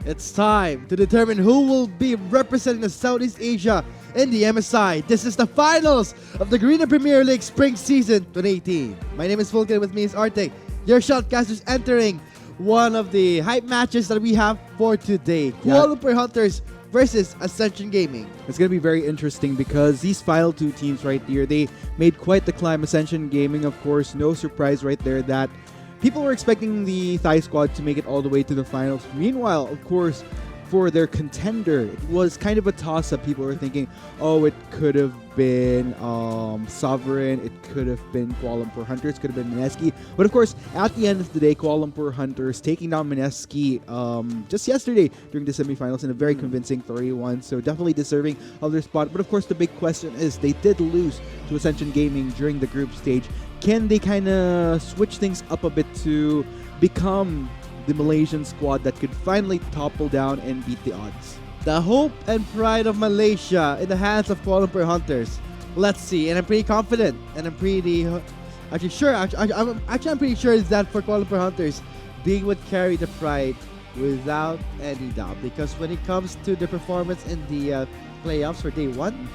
It's time to determine who will be representing the Southeast Asia in the MSI. This is the finals of the Greener Premier League Spring Season 2018. My name is Vulcan, with me is Arte, your shotcasters entering one of the hype matches that we have for today. Kuala Lumpur Hunters versus Ascension Gaming. It's going to be very interesting because these final two teams right here, they made quite the climb. Ascension Gaming, of course, no surprise right there that people were expecting the Thai squad to make it all the way to the finals. Meanwhile, of course, for their contender, it was kind of a toss-up. People were thinking, oh, it could have been Sovereign, it could have been Kuala Lumpur Hunters, could have been Mineski. But of course, at the end of the day, Kuala Lumpur Hunters taking down Mineski just yesterday during the semifinals in a very convincing 3-1. So definitely deserving of their spot. But of course, the big question is they did lose to Ascension Gaming during the group stage. Can they kind of switch things up a bit to become the Malaysian squad that could finally topple down and beat the odds? The hope and pride of Malaysia in the hands of Kuala Lumpur Hunters. Let's see, and I'm pretty confident, and I'm pretty actually sure. I'm pretty sure that for Kuala Lumpur Hunters, they would carry the pride without any doubt. Because when it comes to the performance in the playoffs for day one,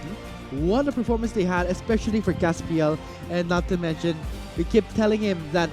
what a performance they had, especially for KPL, and not to mention, we kept telling him that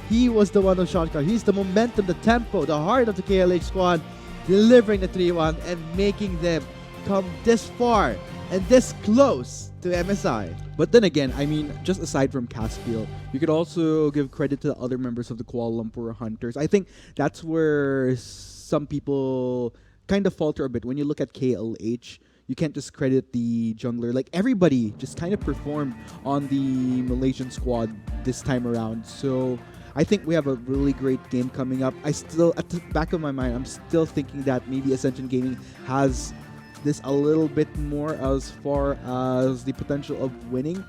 he was the one on shot card. He's the momentum, the tempo, the heart of the KLH squad, delivering the 3-1 and making them come this far and this close to MSI. But then again, I mean, just aside from Caspiel, you could also give credit to the other members of the Kuala Lumpur Hunters. I think that's where some people kind of falter a bit. When you look at KLH, you can't just credit the jungler. Like, everybody just kind of performed on the Malaysian squad this time around. So I think we have a really great game coming up. I still, at the back of my mind, I'm still thinking that maybe Ascension Gaming has this a little bit more as far as the potential of winning.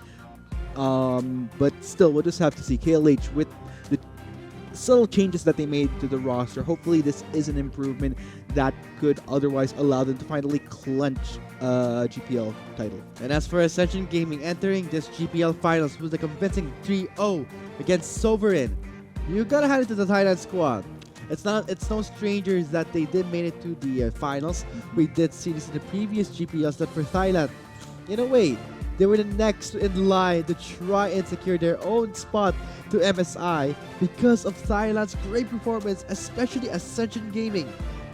But still, we'll just have to see. KLH, with the subtle changes that they made to the roster, hopefully this is an improvement that could otherwise allow them to finally clinch GPL title. And as for Ascension Gaming, entering this GPL finals with a convincing 3-0 against Sovereign, you gotta hand it to the Thailand squad. It's no strangers that they did made it to the finals. We did see this in the previous GPLs that for Thailand, in a way, they were the next in line to try and secure their own spot to MSI because of Thailand's great performance, especially Ascension Gaming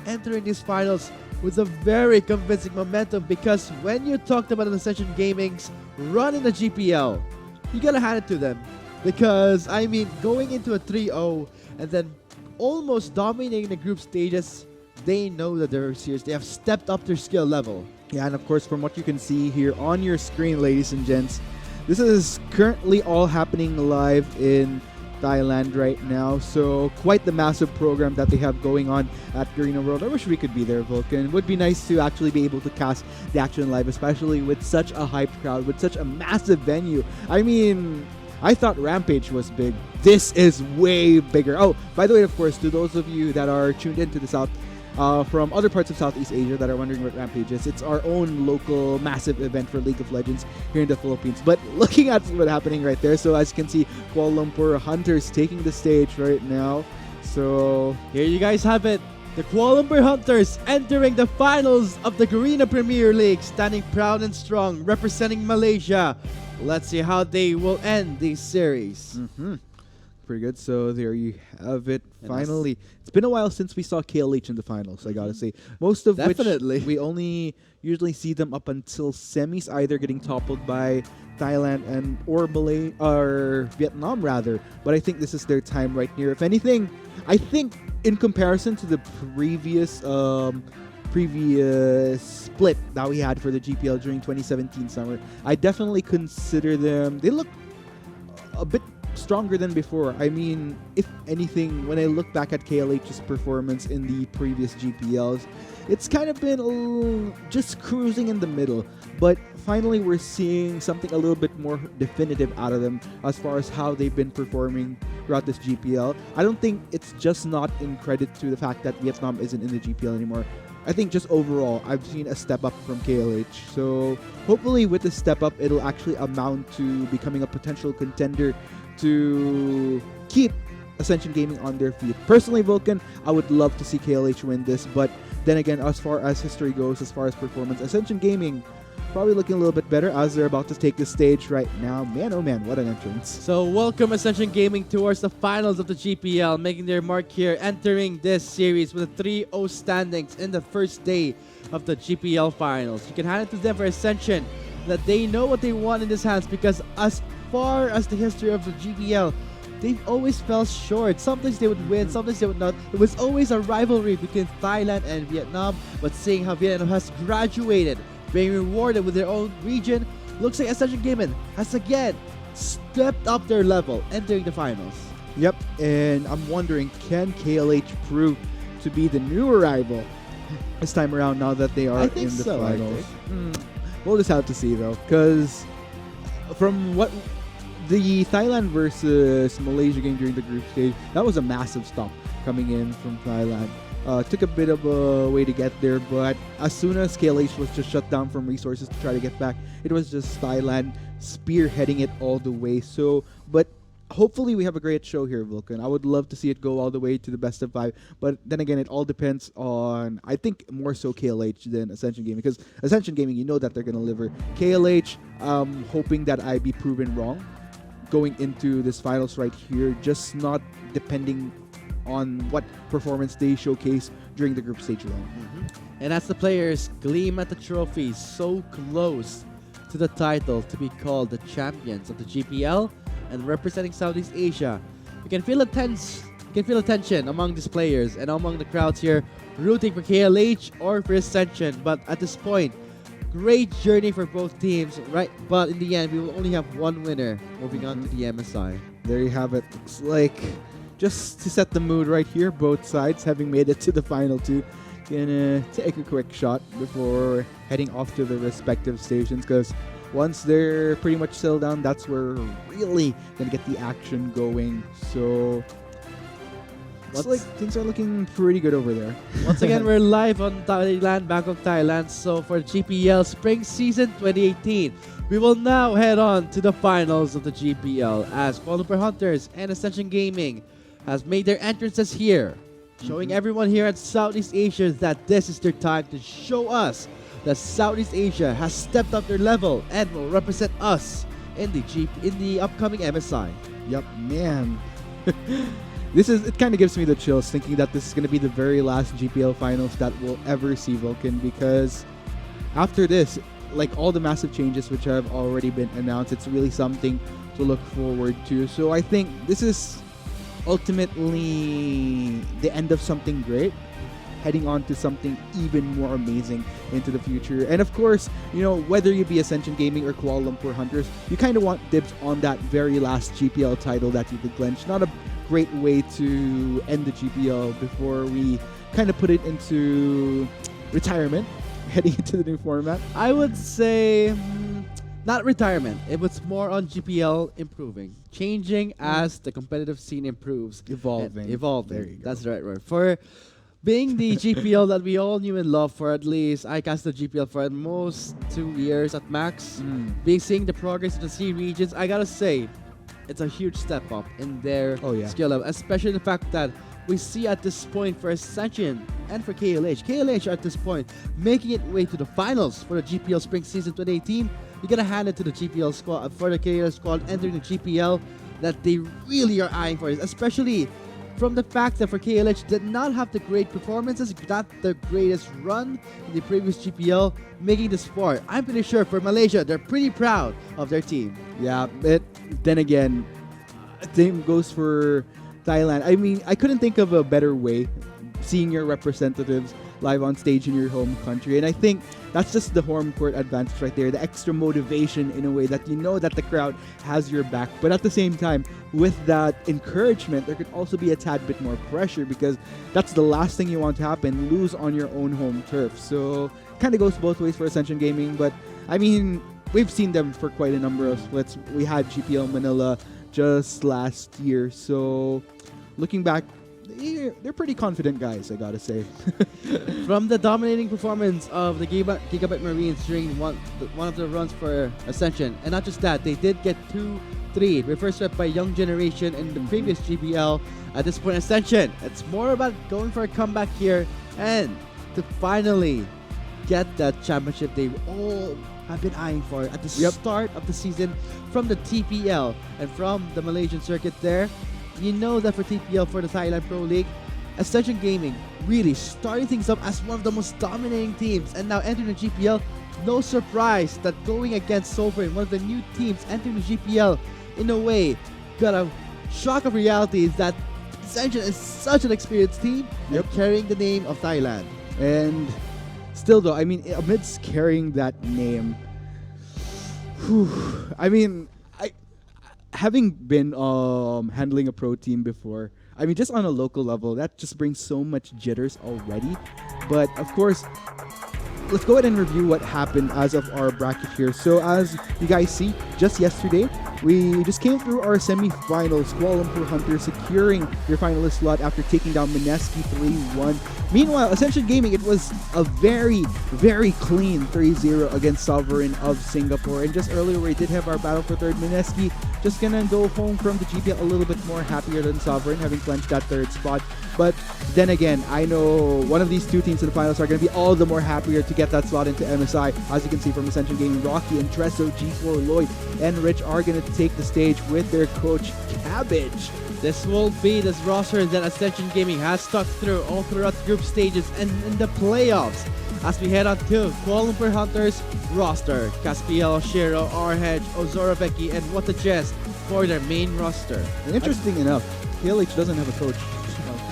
entering these finals with a very convincing momentum. Because when you talked about Ascension Gaming's run in the GPL, you gotta hand it to them. Because, I mean, going into a 3-0 and then almost dominating the group stages, they know that they're serious. They have stepped up their skill level. Yeah, and of course, from what you can see here on your screen, ladies and gents, this is currently all happening live in Thailand right now. So quite the massive program that they have going on at Garena World. I wish we could be there, Vulcan. It would be nice to actually be able to cast the action live, especially with such a hyped crowd, with such a massive venue. I mean, I thought Rampage was big. This is way bigger. Oh, by the way, of course, to those of you that are tuned into the South, from other parts of Southeast Asia that are wondering what Rampage is, it's our own local massive event for League of Legends here in the Philippines. But looking at what's happening right there, so as you can see, Kuala Lumpur Hunters taking the stage right now. So here you guys have it. The Kuala Lumpur Hunters entering the finals of the Garena Premier League, standing proud and strong, representing Malaysia. Let's see how they will end this series. Pretty good. So there you have it. Finally, it's been a while since we saw KLH in the finals, I gotta say. Most of which we only usually see them up until semis, either getting toppled by Thailand and or Vietnam rather. But I think this is their time right here. If anything, I think in comparison to the previous split that we had for the GPL during 2017 summer, I definitely consider them, they look a bit stronger than before. I mean, if anything, when I look back at KLH's performance in the previous GPLs, it's kind of been just cruising in the middle. But finally, we're seeing something a little bit more definitive out of them as far as how they've been performing throughout this GPL. I don't think it's just not in credit to the fact that Vietnam isn't in the GPL anymore. I think just overall, I've seen a step up from KLH. So hopefully with this step up, it'll actually amount to becoming a potential contender to keep Ascension Gaming on their feet. Personally, Vulcan, I would love to see KLH win this, but then again, as far as history goes, as far as performance, Ascension Gaming probably looking a little bit better as they're about to take the stage right now. Man, oh man, what an entrance. So welcome Ascension Gaming towards the finals of the GPL, making their mark here, entering this series with a 3-0 standings in the first day of the GPL finals. You can hand it to them for Ascension that they know what they want in this hands, because as far as the history of the GPL, they've always fell short. Sometimes they would win, sometimes they would not. It was always a rivalry between Thailand and Vietnam, but seeing how Vietnam has graduated, being rewarded with their own region, looks like Ascension Gaming has again stepped up their level, entering the finals. Yep, and I'm wondering, can KLH prove to be the new rival this time around now that they are in the finals? We'll just have to see though, because from what the Thailand versus Malaysia game during the group stage, that was a massive stop coming in from Thailand. Took a bit of a way to get there, but as soon as KLH was just shut down from resources to try to get back, it was just Thailand spearheading it all the way. So, but hopefully we have a great show here, Vulcan. I would love to see it go all the way to the best of 5, but then again, it all depends on, I think, more so KLH than Ascension Gaming, because Ascension Gaming, you know that they're going to deliver. KLH, hoping that I be proven wrong going into this finals right here, just not depending on what performance they showcase during the group stage alone. And as the players gleam at the trophy, so close to the title to be called the champions of the GPL and representing Southeast Asia, you can feel a tension among these players and among the crowds here, rooting for KLH or for Ascension. But at this point, great journey for both teams, right? But in the end, we will only have one winner moving on to the MSI. There you have it. Looks like, just to set the mood right here, both sides having made it to the final two, gonna take a quick shot before heading off to the respective stations, because once they're pretty much settled down, that's where we're really gonna get the action going. So looks like things are looking pretty good over there. Once again, we're live on Thailand, Bangkok, Thailand. So for GPL Spring Season 2018, we will now head on to the finals of the GPL as Kuala Lumpur Hunters and Ascension Gaming has made their entrances here, showing everyone here at Southeast Asia that this is their time to show us that Southeast Asia has stepped up their level and will represent us in the upcoming MSI. Yep, man. It kind of gives me the chills thinking that this is going to be the very last GPL finals that we'll ever see, Vulcan, because after this, like all the massive changes which have already been announced, it's really something to look forward to. So I think this is ultimately the end of something great, heading on to something even more amazing into the future. And of course, you know, whether you be Ascension Gaming or Kuala Lumpur Hunters, you kind of want dibs on that very last GPL title that you could clinch. Not a great way to end the GPL before we kind of put it into retirement, heading into the new format. I would say not retirement. It was more on GPL improving, changing as the competitive scene improves. Evolving. Evolving. There you go. That's the right word. For being the GPL that we all knew and loved for at least, I cast the GPL for at most 2 years at max. Seeing the progress of the C regions, I gotta say, it's a huge step up in their skill level, especially the fact that we see at this point for Ascension and for KLH. KLH at this point making it way to the finals for the GPL Spring Season 2018. You gotta hand it to the GPL squad, for the KLH squad entering the GPL, that they really are eyeing for it, especially from the fact that for KLH did not have the great performances, not the greatest run in the previous GPL, making the sport. I'm pretty sure for Malaysia, they're pretty proud of their team. Yeah, but then again, same goes for Thailand. I mean, I couldn't think of a better way seeing your representatives live on stage in your home country. And I think that's just the home court advantage right there, the extra motivation in a way that you know that the crowd has your back. But at the same time, with that encouragement, there could also be a tad bit more pressure, because that's the last thing you want to happen, lose on your own home turf. So kind of goes both ways for Ascension Gaming. But I mean, we've seen them for quite a number of splits. We had GPL Manila just last year. So looking back, they're pretty confident guys, I gotta say. From the dominating performance of the Gigabyte Marines during one of the runs for Ascension, and not just that, they did get 2 3. We first swept by Young Generation in the previous GPL. At this point, Ascension, it's more about going for a comeback here and to finally get that championship they all have been eyeing for at the start of the season from the TPL and from the Malaysian circuit there. You know that for TPL, for the Thailand Pro League, Ascension Gaming really starting things up as one of the most dominating teams, and now entering the GPL. No surprise that going against Sovereign, one of the new teams entering the GPL, in a way, got a shock of reality is that Ascension is such an experienced team and carrying the name of Thailand. And still though, I mean, amidst carrying that name, I mean, having been handling a pro team before, I mean, just on a local level, that just brings so much jitters already. But of course, let's go ahead and review what happened as of our bracket here. So as you guys see, just yesterday, we just came through our semi-finals, Kuala Lumpur Hunters securing their finalist slot after taking down Mineski 3-1. Meanwhile, Ascension Gaming, it was a very, very clean 3-0 against Sovereign of Singapore. And just earlier, we did have our battle for third. Mineski just gonna go home from the GPL a little bit more happier than Sovereign, having clinched that third spot. But then again, I know one of these two teams in the finals are going to be all the more happier to get that slot into MSI. As you can see from Ascension Gaming, Rocky and Tresso, G4, Lloyd, and Rich are going to take the stage with their coach, Cabbage. This will be this roster that Ascension Gaming has stuck through all throughout the group stages and in the playoffs. As we head on to Kuala Lumpur Hunters roster, Caspiel, Shiro, Arhedge, Ozora Becky, and What a Jest for their main roster. And interesting enough, KLH doesn't have a coach.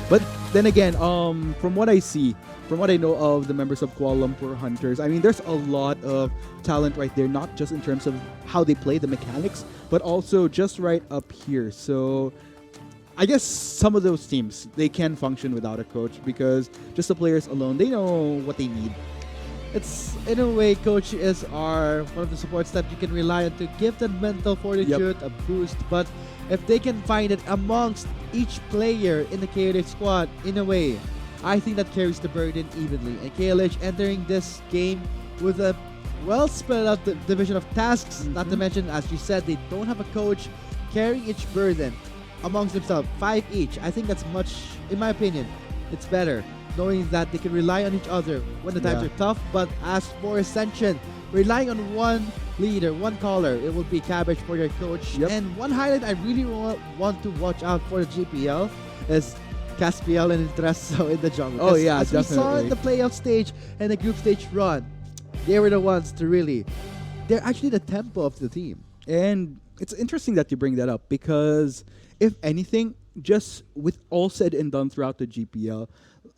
But then again, from what I see, from what I know of the members of Kuala Lumpur Hunters, I mean, there's a lot of talent right there, not just in terms of how they play, the mechanics, but also just right up here. So I guess some of those teams, they can function without a coach because just the players alone, they know what they need. It's, in a way, coach is one of the supports that you can rely on to give them mental fortitude, a boost. But if they can find it amongst each player in the KLH squad, in a way, I think that carries the burden evenly. And KLH entering this game with a well spread out division of tasks, not to mention, as you said, they don't have a coach carrying each burden amongst themselves, 5 each. I think that's much, in my opinion, it's better knowing that they can rely on each other when the times are tough. But as for Ascension, relying on one leader, one caller, it will be Cabbage for their coach. And one highlight I really want to watch out for the GPL is Caspiel and Tresso in the jungle. Oh yeah, as definitely. we saw in the playoff stage and the group stage run, they were the ones to really, they're actually the tempo of the team. And it's interesting that you bring that up because if anything, just with all said and done throughout the GPL,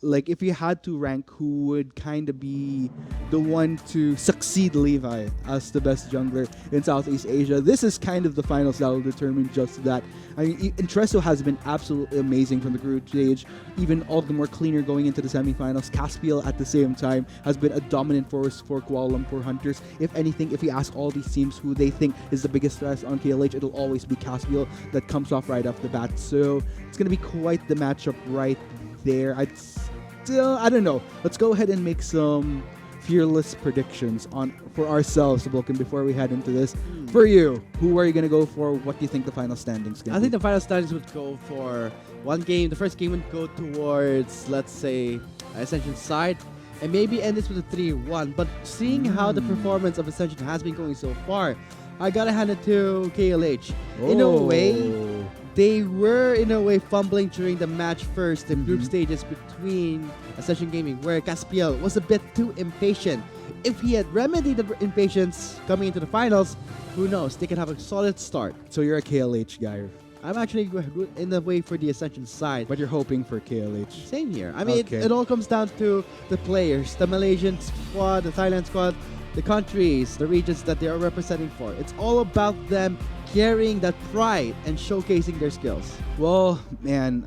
like if you had to rank who would kind of be the one to succeed Levi as the best jungler in Southeast Asia, this is kind of the finals that will determine just that. I mean, Tresso has been absolutely amazing from the group stage, even all the more cleaner going into the semifinals. Caspiel at the same time has been a dominant force for Kuala Lumpur Hunters. If anything, if you ask all these teams who they think is the biggest threat on KLH, it'll always be Caspiel that comes off right off the bat. So it's going to be quite the matchup right there. I don't know. Let's go ahead and make some fearless predictions for ourselves, Vulcan, before we head into this. For you, who are you going to go for? What do you think the final standings going to be? I think the final standings would go for one game. The first game would go towards, let's say, Ascension's side, and maybe end this with a 3-1. But seeing how the performance of Ascension has been going so far, I gotta hand it to KLH. In a way, they were in a way fumbling during the match first, the group stages between Ascension Gaming, where Caspiel was a bit too impatient. If he had remedied the impatience coming into the finals, who knows? They could have a solid start. So you're a KLH guy. I'm actually in a way for the Ascension side. But you're hoping for KLH. Same here. I mean, it all comes down to the players, the Malaysian squad, the Thailand squad, the countries, the regions that they are representing for. It's all about them carrying that pride and showcasing their skills. Well, man,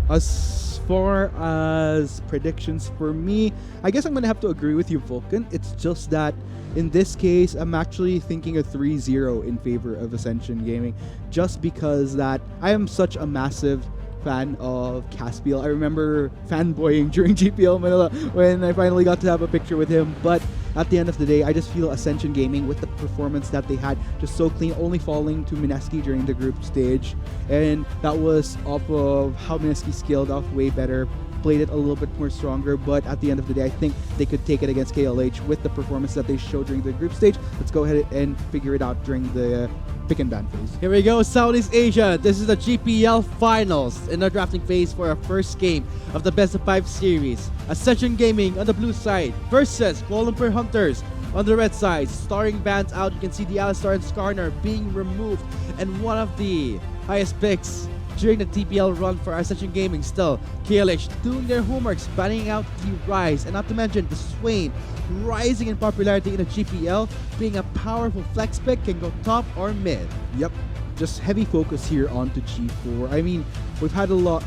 as far as predictions for me, I guess I'm going to have to agree with you, Vulcan. It's just that in this case, I'm actually thinking a 3-0 in favor of Ascension Gaming, just because that I am such a massive fan of Caspiel. I remember fanboying during GPL Manila when I finally got to have a picture with him, but at the end of the day, I just feel Ascension Gaming, with the performance that they had, just so clean, only falling to Mineski during the group stage. And that was off of how Mineski scaled off way better, played it a little bit more stronger, but at the end of the day, I think they could take it against KLH with the performance that they showed during the group stage. Let's go ahead and figure it out during the pick and ban phase. Here we go, Southeast Asia. This is the GPL Finals in the drafting phase for our first game of the Best of 5 series. Ascension Gaming on the blue side versus Kuala Lumpur Hunters on the red side. Starring bans out, you can see the Alistar and Skarner being removed, and one of the highest picks during the TPL run for Ascension Gaming still, KLH doing their homeworks, banning out the Rise, and not to mention the Swain rising in popularity in the GPL, being a powerful flex pick, can go top or mid. Yep, just heavy focus here onto G4. I mean, we've had a lot.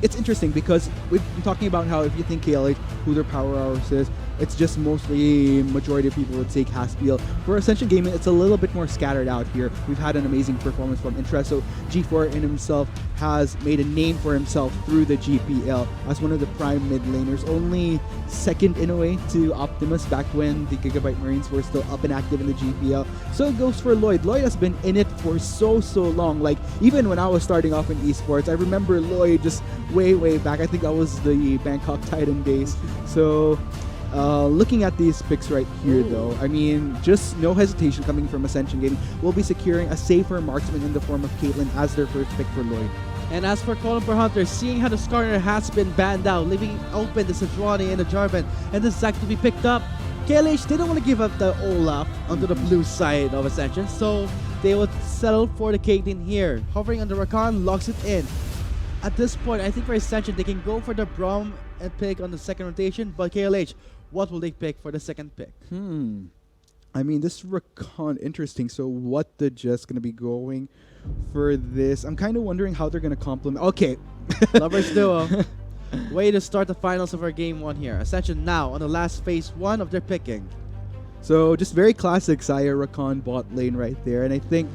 It's interesting because we've been talking about how if you think KLH, who their power hours is, it's just mostly majority of people would say Caspiel. For Ascension Gaming, it's a little bit more scattered out here. We've had an amazing performance from Intresso. G4 in himself has made a name for himself through the GPL as one of the prime mid laners, only second in a way to Optimus back when the Gigabyte Marines were still up and active in the GPL. So it goes for Lloyd. Lloyd has been in it for so long. Like, even when I was starting off in esports, I remember Lloyd just way back. I think that was the Bangkok Titan days. So looking at these picks right here, though, I mean, just no hesitation coming from Ascension Gaming. Will be securing a safer marksman in the form of Caitlyn as their first pick for Lloyd. And as for Kuala Lumpur Hunters, seeing how the Skarner has been banned out, leaving open the Sejuani and the Jarvan and the Zac to be picked up, KLH didn't want to give up the Olaf onto the blue side of Ascension, so they would settle for the Caitlyn here. Hovering on the Rakan, locks it in. At this point, I think for Ascension, they can go for the Braum and pick on the second rotation, but KLH, what will they pick for the second pick? I mean, this Rakan, interesting. So what the Jets going to be going for this? I'm kind of wondering how they're going to complement. Okay. Lovers Duo. Way to start the finals of our game 1 here. Ascension now on the last phase 1 of their picking. So just very classic Saya Rakan bot lane right there. And I think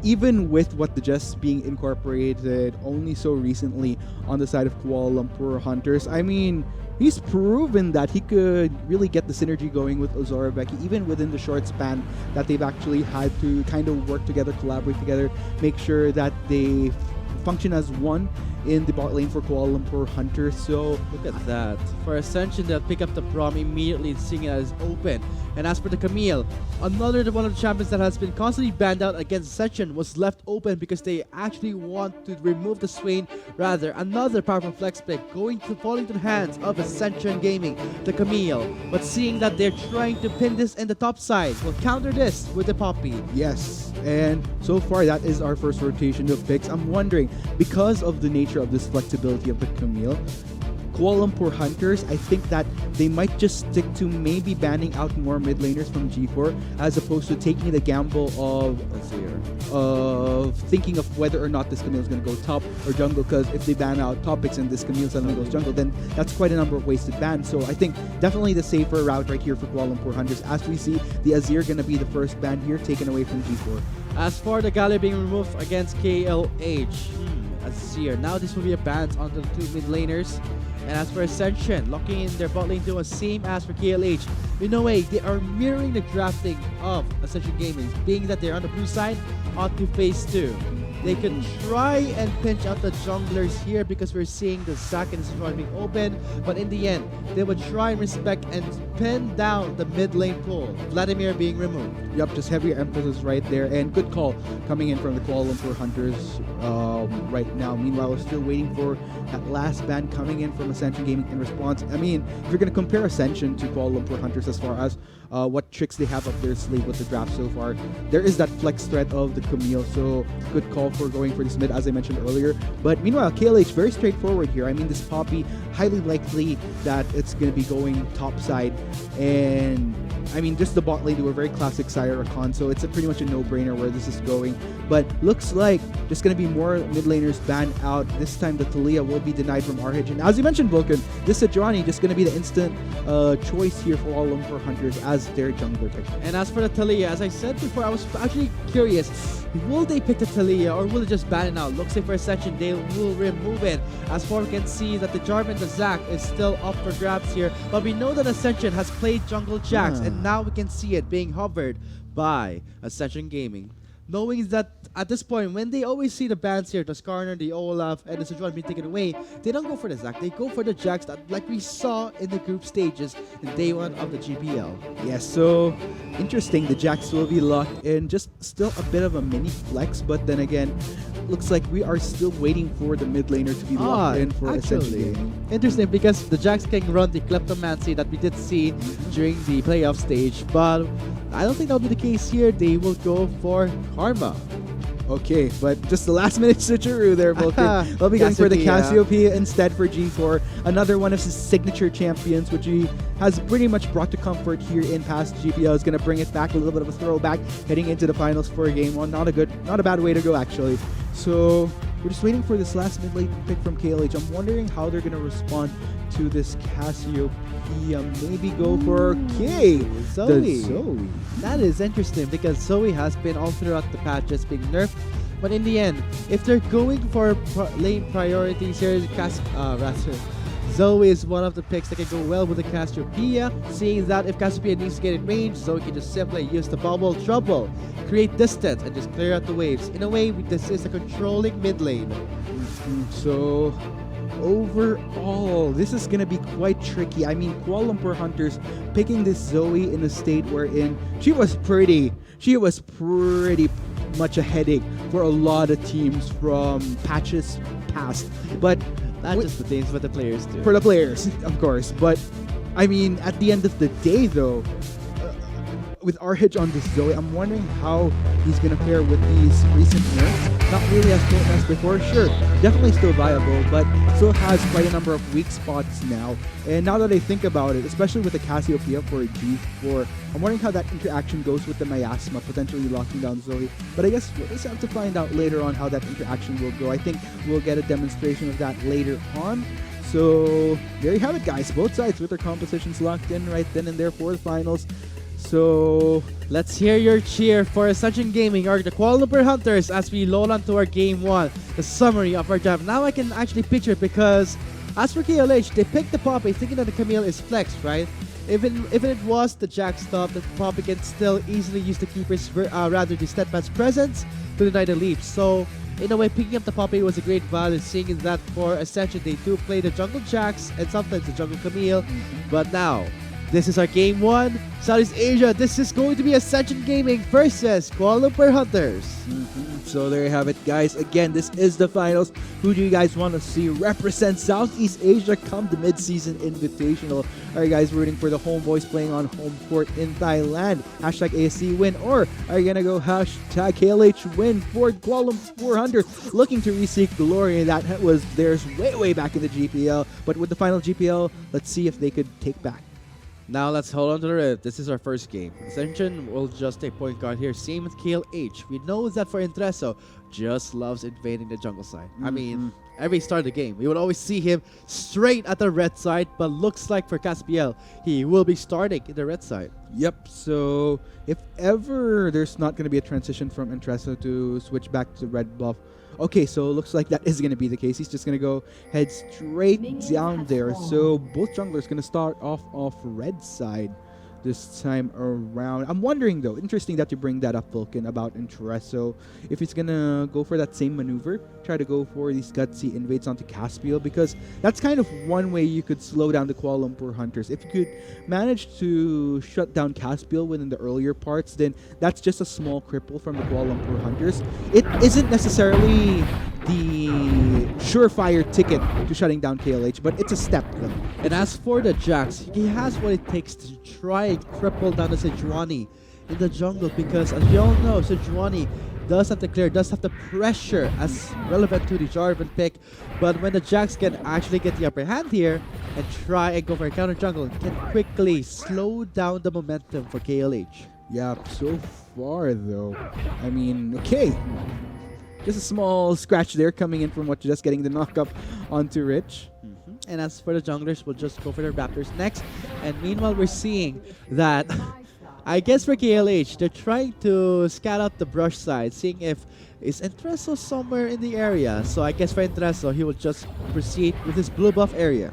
even with what the Jets being incorporated only so recently on the side of Kuala Lumpur Hunters, I mean, he's proven that he could really get the synergy going with Ozora Becky, even within the short span that they've actually had to kind of work together, collaborate together, make sure that they function as one in the bot lane for Kuala Lumpur Hunters. So look at that. For Ascension, they'll pick up the Braum immediately, seeing it as open. And as for the Camille, another one of the champions that has been constantly banned out against Ascension was left open because they actually want to remove the Swain. Rather, another powerful flex pick falling to the hands of Ascension Gaming, the Camille. But seeing that they're trying to pin this in the top side, we'll counter this with the Poppy. yes, and so far that is our first rotation of picks. I'm wondering, because of the nature of this flexibility of the Camille, Kuala Lumpur Hunters, I think that they might just stick to maybe banning out more mid laners from G4 as opposed to taking the gamble of thinking of whether or not this Camille is going to go top or jungle, because if they ban out top picks and this Camille suddenly goes jungle, then that's quite a number of wasted bans. So I think definitely the safer route right here for Kuala Lumpur Hunters. As we see, the Azir going to be the first ban here, taken away from G4. As for the Galio being removed against KLH, Azir. Now this will be a ban onto the 2 mid laners. And as for Ascension, locking in their bot lane duo, same as for KLH. In a way, they are mirroring the drafting of Ascension Gaming, being that they're on the blue side onto phase 2. They could try and pinch out the junglers here because we're seeing the Zac and Sejuani being open, but in the end, they would try and respect and pin down the mid lane pool. Vladimir being removed. Yup, just heavier emphasis right there, and good call coming in from the Kuala Lumpur Hunters right now. Meanwhile, we're still waiting for that last ban coming in from Ascension Gaming in response. I mean, if you're going to compare Ascension to Kuala Lumpur Hunters as far as what tricks they have up their sleeve with the draft so far, there is that flex threat of the Camille, so good call for going for this mid, as I mentioned earlier. But meanwhile, KLH, very straightforward here. I mean, this Poppy, highly likely that it's going to be going top side, and I mean, just the bot lane, they were very classic Sire Rakan, so it's pretty much a no-brainer where this is going. But looks like there's going to be more mid laners banned out. This time the Talia will be denied from RH. And as you mentioned, Vulcan, this Sejuani just going to be the instant choice here for all Lumpur Hunters as their jungler pick. And as for the Talia, as I said before, I was actually curious, will they pick the Talia or will they just ban it out? Looks like for Ascension, they will remove it. As far as we can see that the Jarvan, the Zac is still up for grabs here. But we know that Ascension has played jungle Jax and and now we can see it being hovered by Ascension Gaming. Knowing that at this point, when they always see the bans here, the Skarner, the Olaf, and the Sejuani being taken away, they don't go for the Zac, they go for the Jax that, like we saw in the group stages in day 1 of the GPL. Yes, so interesting. The Jax will be locked in. Just still a bit of a mini flex, but then again, looks like we are still waiting for the mid laner to be locked in for Ascension Gaming. Interesting, because the Jax can run the Kleptomancy that we did see during the playoff stage, but I don't think that'll be the case here. They will go for Karma. Okay, but just the last minute switcheroo there, Vulcan. They'll be going for the Cassiopeia instead for G4. Another one of his signature champions, which he has pretty much brought to comfort here in past GPL. Is going to bring it back, a little bit of a throwback, heading into the finals for game 1. Not a bad way to go, actually. So we're just waiting for this last mid lane pick from KLH. I'm wondering how they're going to respond to this Cassiopeia. Maybe go for Zoe. That is interesting, because Zoe has been all throughout the patches being nerfed. But in the end, if they're going for lane priorities here, Zoe is one of the picks that can go well with the Cassiopeia. Seeing that if Cassiopeia needs to get in range, Zoe can just simply use the bubble trouble, create distance, and just clear out the waves. In a way, this is a controlling mid lane. So overall, this is going to be quite tricky. I mean, Kuala Lumpur Hunters picking this Zoe in a state wherein she was pretty much a headache for a lot of teams from patches past. But not just the teams, but the players too. For the players, of course. But I mean, at the end of the day, though, with R-Hedge on this Zoe, I'm wondering how he's going to fare with these recent nerfs. Not really as potent as before, sure, definitely still viable, but still has quite a number of weak spots now. And now that I think about it, especially with the Cassiopeia for a G4, I'm wondering how that interaction goes with the Miasma, potentially locking down Zoe. But I guess we'll just have to find out later on how that interaction will go. I think we'll get a demonstration of that later on. So there you have it, guys. Both sides with their compositions locked in right then and there for the finals. So let's hear your cheer for Ascension Gaming or the Kuala Lumpur Hunters as we load on to our game 1, the summary of our draft. Now I can actually picture it, because as for KLH, they picked the Poppy thinking that the Camille is flexed, right? Even it was the Jack stuff, the Poppy can still easily use the Keeper's, the Steadfast Presence to deny the leap. So in a way, picking up the Poppy was a great value, seeing that for Ascension they do play the Jungle Jacks and sometimes the Jungle Camille. But now, this is our game 1, Southeast Asia. This is going to be Ascension Gaming versus Kuala Lumpur Hunters. So there you have it, guys. Again, this is the finals. Who do you guys want to see represent Southeast Asia come the mid-season invitational? Are you guys rooting for the homeboys playing on home court in Thailand? Hashtag ASC win. Or are you going to go hashtag KLH win for Kuala Lumpur Hunters, looking to reseek glory that was theirs way back in the GPL. But with the final GPL, let's see if they could take back. Now let's hold on to the rip. This is our first game. Ascension will just take point guard here. Same with KLH. We know that for Intresso, just loves invading the jungle side. I mean, every start of the game, we would always see him straight at the red side, but looks like for Caspiel, he will be starting in the red side. Yep, so if ever there's not going to be a transition from Intresso to switch back to red buff, okay, so it looks like that is going to be the case. He's just going to go head straight down there. So both junglers going to start off red side this time around. I'm wondering, though, interesting that you bring that up, Vulcan, about Intresso. If he's going to go for that same maneuver, try to go for these gutsy invades onto Caspiel, because that's kind of one way you could slow down the Kuala Lumpur Hunters. If you could manage to shut down Caspiel within the earlier parts, then that's just a small cripple from the Kuala Lumpur Hunters. It isn't necessarily the surefire ticket to shutting down KLH, but it's a step, though. And as for the Jax, he has what it takes to try and cripple down the Sejuani in the jungle, because as you all know, Sejuani does have the clear, does have the pressure as relevant to the Jarvan pick. But when the Jax can actually get the upper hand here and try and go for a counter jungle, it can quickly slow down the momentum for KLH. Yeah, so far though, I mean, okay. Just a small scratch there coming in from what just getting the knock up onto Rich. And as for the junglers, we'll just go for the Raptors next. And meanwhile, we're seeing that, I guess for KLH, they're trying to scout out the brush side, seeing if is Intresso somewhere in the area. So I guess for Intresso, he will just proceed with his blue buff area.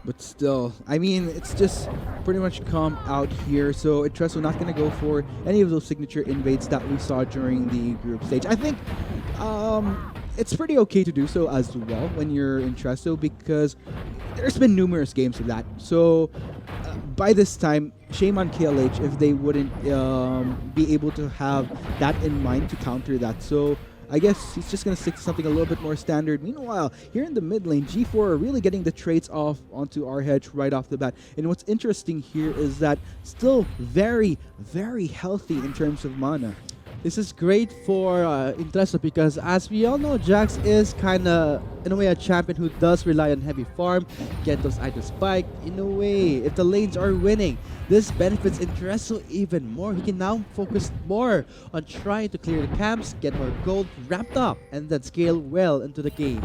But still, I mean, it's just pretty much calm out here. So Entresso not going to go for any of those signature invades that we saw during the group stage. I think it's pretty okay to do so as well when you're Entresso because there's been numerous games of that. So by this time, shame on KLH if they wouldn't be able to have that in mind to counter that. So I guess he's just going to stick to something a little bit more standard. Meanwhile, here in the mid lane, G4 are really getting the traits off onto RH right off the bat. And what's interesting here is that still very, very healthy in terms of mana. This is great for Intereso because as we all know, Jax is kind of, in a way, a champion who does rely on heavy farm, get those items spiked. In a way, if the lanes are winning, this benefits Intereso even more. He can now focus more on trying to clear the camps, get more gold wrapped up, and then scale well into the game.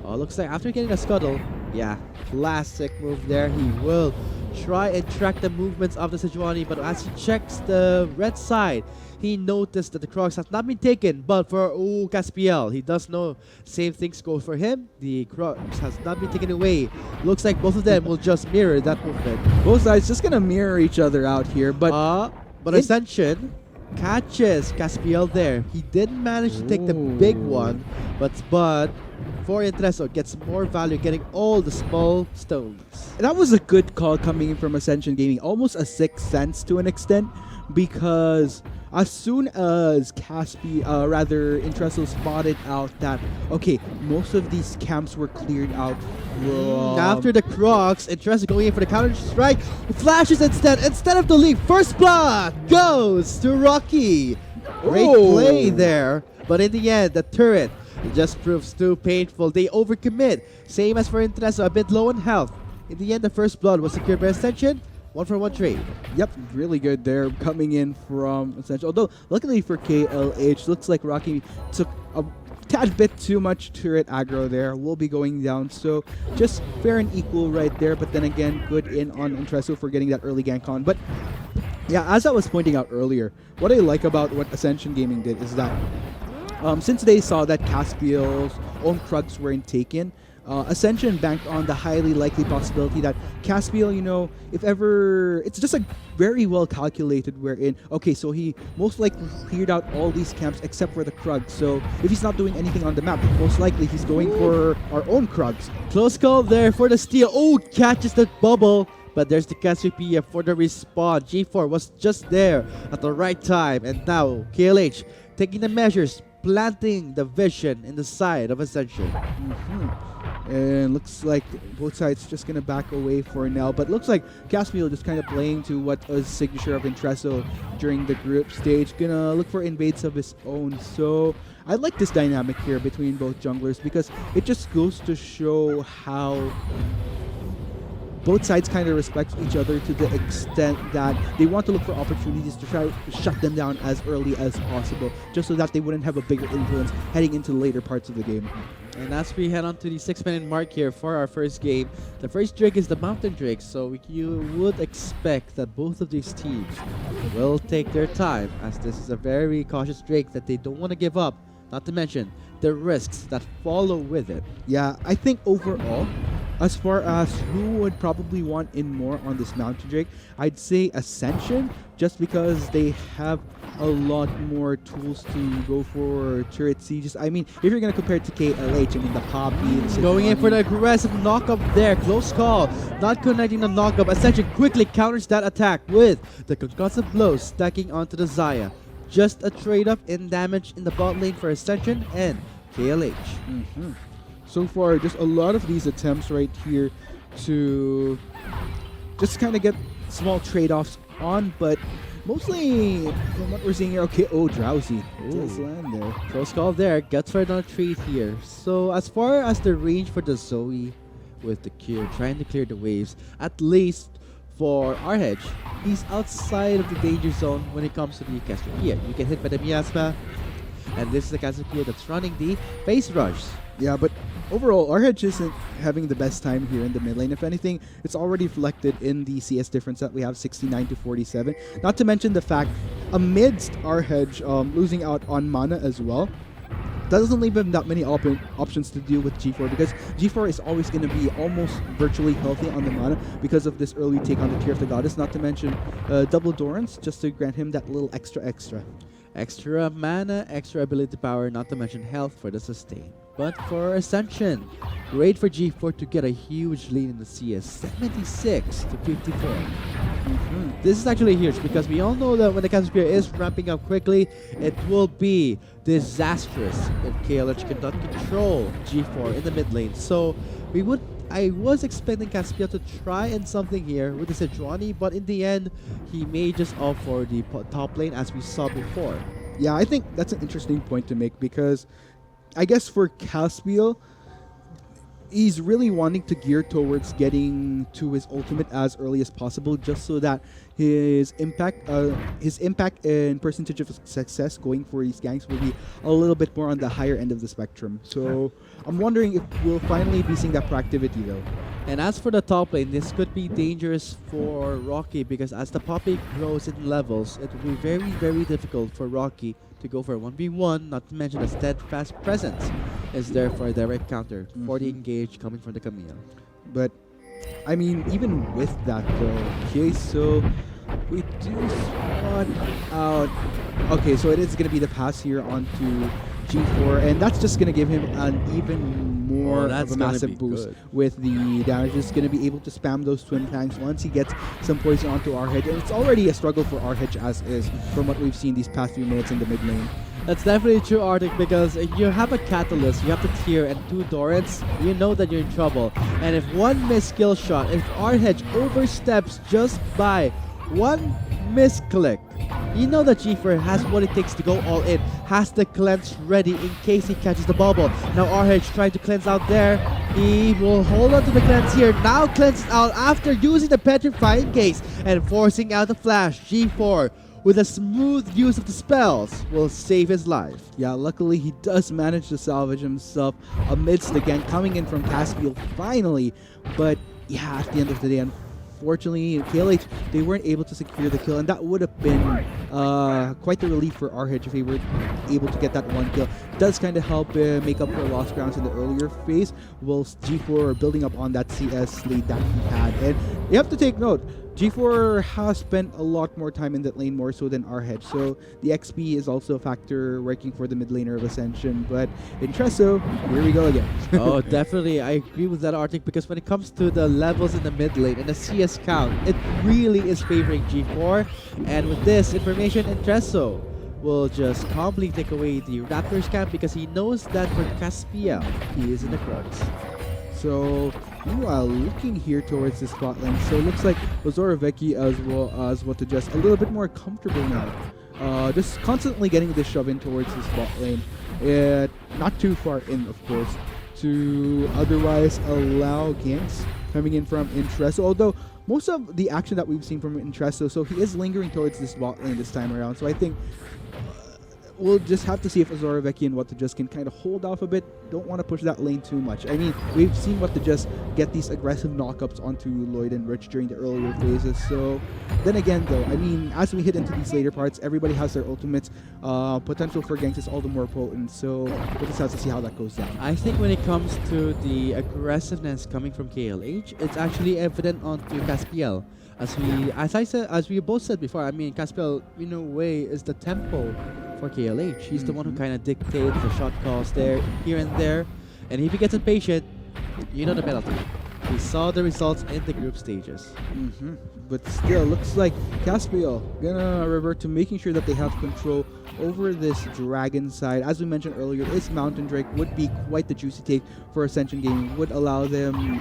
Oh, looks like after getting a scuttle, yeah, classic move there. He will try and track the movements of the Sejuani, but as he checks the red side, he noticed that the Crocs has not been taken, but for Caspiel, he does know same things go for him. The Crocs has not been taken away. Looks like both of them will just mirror that movement. Both sides just going to mirror each other out here, but Ascension catches Caspiel there. He did manage to take the big one, but for Intereso gets more value getting all the small stones. that was a good call coming in from Ascension Gaming, almost a sixth sense to an extent, because as soon as Intereso spotted out that, okay, most of these camps were cleared out after the Crocs, Intereso going in for the counter strike, flashes instead of the lead. First blood goes to Rocky. Great play there, but in the end, the turret just proves too painful. They overcommit. Same as for Intereso, a bit low in health. In the end, the first blood was secured by Ascension. 1-for-1 trade. Yep, really good there coming in from Ascension. Although, luckily for KLH, looks like Rocky took a tad bit too much turret aggro there. Will be going down. So, just fair and equal right there. But then again, good in on Intereso for getting that early gank on. But, yeah, as I was pointing out earlier, what I like about what Ascension Gaming did is that since they saw that Caspiel's own Krugs weren't taken, Ascension banked on the highly likely possibility that Caspiel, if ever, it's just a very well calculated wherein, okay, so he most likely cleared out all these camps except for the Krugs. So if he's not doing anything on the map, most likely he's going for our own Krugs. Close call there for the steal. Oh, catches the bubble. But there's the Cassiopeia for the respawn. G4 was just there at the right time. And now KLH taking the measures, planting the vision in the side of Ascension. And looks like both sides just going to back away for now. But looks like Caspiel just kind of playing to what was signature of Intereso during the group stage. Gonna look for invades of his own. So I like this dynamic here between both junglers because it just goes to show how both sides kind of respect each other to the extent that they want to look for opportunities to try to shut them down as early as possible, just so that they wouldn't have a bigger influence heading into the later parts of the game. And as we head on to the 6-minute mark here for our first game, the first Drake is the Mountain Drake, so you would expect that both of these teams will take their time, as this is a very cautious Drake that they don't want to give up, not to mention the risks that follow with it. Yeah, I think overall, as far as who would probably want in more on this Mountain Drake, I'd say Ascension, just because they have a lot more tools to go for turret sieges. I mean, if you're going to compare it to KLH, I mean, the Poppy... Going in for the aggressive knockup there. Close call. Not connecting the knockup. Ascension quickly counters that attack with the concussive blows stacking onto the Xayah. Just a trade-up in damage in the bot lane for Ascension and KLH. So far, just a lot of these attempts right here to just kind of get small trade-offs on, but mostly from what we're seeing here, okay, Drowsy. Just land there. Close call there. Gets for another trade here. So as far as the range for the Zoe with the Q, trying to clear the waves, at least for RH, he's outside of the danger zone when it comes to the Cassiopeia. You get hit by the Miasma, and this is the Cassiopeia that's running the face rush. Yeah, but overall, RH isn't having the best time here in the mid lane. If anything, it's already reflected in the CS difference that we have 69 to 47. Not to mention the fact, amidst RH losing out on mana as well, doesn't leave him that many options to deal with G4 because G4 is always going to be almost virtually healthy on the mana because of this early take on the Tear of the Goddess, not to mention double Dorans just to grant him that little extra. Extra mana, extra ability power, not to mention health for the sustain. But for Ascension, great for G4 to get a huge lead in the CS, 76 to 54. This is actually huge because we all know that when the Caspian is ramping up quickly, it will be disastrous if KLH cannot control G4 in the mid lane. So I was expecting Caspian to try and something here with the Sejuani, but in the end, he may just opt for the top lane as we saw before. Yeah, I think that's an interesting point to make because I guess for Caspiel, he's really wanting to gear towards getting to his ultimate as early as possible, just so that his impact and percentage of success going for these ganks will be a little bit more on the higher end of the spectrum. So I'm wondering if we'll finally be seeing that proactivity though. And as for the top lane, this could be dangerous for Rocky because as the Poppy grows in levels, it will be very, very difficult for Rocky to go for a 1v1, not to mention a steadfast presence is there for a direct counter for the engage coming from the Camille. But, I mean, even with that though, okay, so we do spot out. Okay, so it is going to be the pass here onto G4, and that's just going to give him an even more of a massive boost with the damage. He's going to be able to spam those twin tanks once he gets some poison onto Arhedge, and it's already a struggle for Arhedge as is from what we've seen these past few minutes in the mid lane. That's definitely true, Arctic, because if you have a Catalyst, you have the Tear and 2 Dorans, you know that you're in trouble. And if one missed skill shot, if Arhedge oversteps just by one misclick, you know that G4 has what it takes to go all in, has the cleanse ready in case he catches the bubble. Now Arhedge trying to cleanse out there. He will hold on to the cleanse here. Now cleanses out after using the petrifying gaze and forcing out the flash. G4 with a smooth use of the spells will save his life. Yeah, luckily he does manage to salvage himself amidst the gank coming in from Caspiel finally. But yeah, at the end of the day, unfortunately, KLH, they weren't able to secure the kill, and that would have been quite the relief for Arhedge if he were able to get that one kill. It does kind of help make up for lost grounds in the earlier phase, whilst G4 are building up on that CS lead that he had. And you have to take note, G4 has spent a lot more time in that lane more so than Arhedge, so the XP is also a factor working for the mid laner of Ascension. But in Treso, here we go again. Oh, definitely. I agree with that, Arctic, because when it comes to the levels in the mid lane and the CS count, it really is favoring G4. And with this information, Entreso will just calmly take away the Raptors camp because he knows that for Caspiel, he is in the crux. So, meanwhile, looking here towards the spot lane, so it looks like Ozoroveki as well as what to just a little bit more comfortable now. Just constantly getting this shove in towards the spot lane. Not too far in, of course, to otherwise allow ganks coming in from Entreso. Although, most of the action that we've seen from Entreso, so he is lingering towards this bot lane this time around. So I think we'll just have to see if Ozoroveki and What to Just can kind of hold off a bit. Don't want to push that lane too much. I mean, we've seen What to Just get these aggressive knockups onto Lloyd and Rich during the earlier phases. So then again, though, I mean, as we hit into these later parts, everybody has their ultimates. Potential for ganks is all the more potent. So we'll just have to see how that goes down. I think when it comes to the aggressiveness coming from KLH, it's actually evident onto Caspiel. As we both said before, I mean, Caspiel, in a way, is the tempo for KLH. He's the one who kind of dictates the shot calls there, here and there. And if he gets impatient, you know the penalty. We saw the results in the group stages. But still, looks like Caspiel gonna revert to making sure that they have control over this dragon side. As we mentioned earlier, this Mountain Drake would be quite the juicy take for Ascension Gaming. Would allow them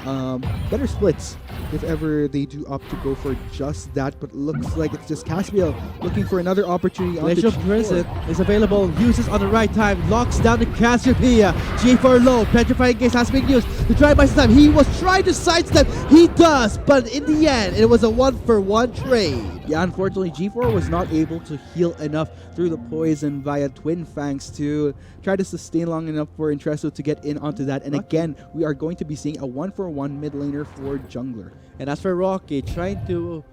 better splits if ever they do opt to go for just that. But it looks like it's just Caspiel looking for another opportunity. Glacial Prison is available, uses on the right time, locks down the Cassiopeia. G4 low, petrifying gaze has been used to try by time. He was trying to sidestep, he does, but in the end, it was a 1-for-1 trade. Yeah, unfortunately, G4 was not able to heal enough through the poison via Twin Fangs to try to sustain long enough for Entreso to get in onto that. And again, we are going to be seeing a 1-for-1 mid laner for jungler. And as for Rocky, trying to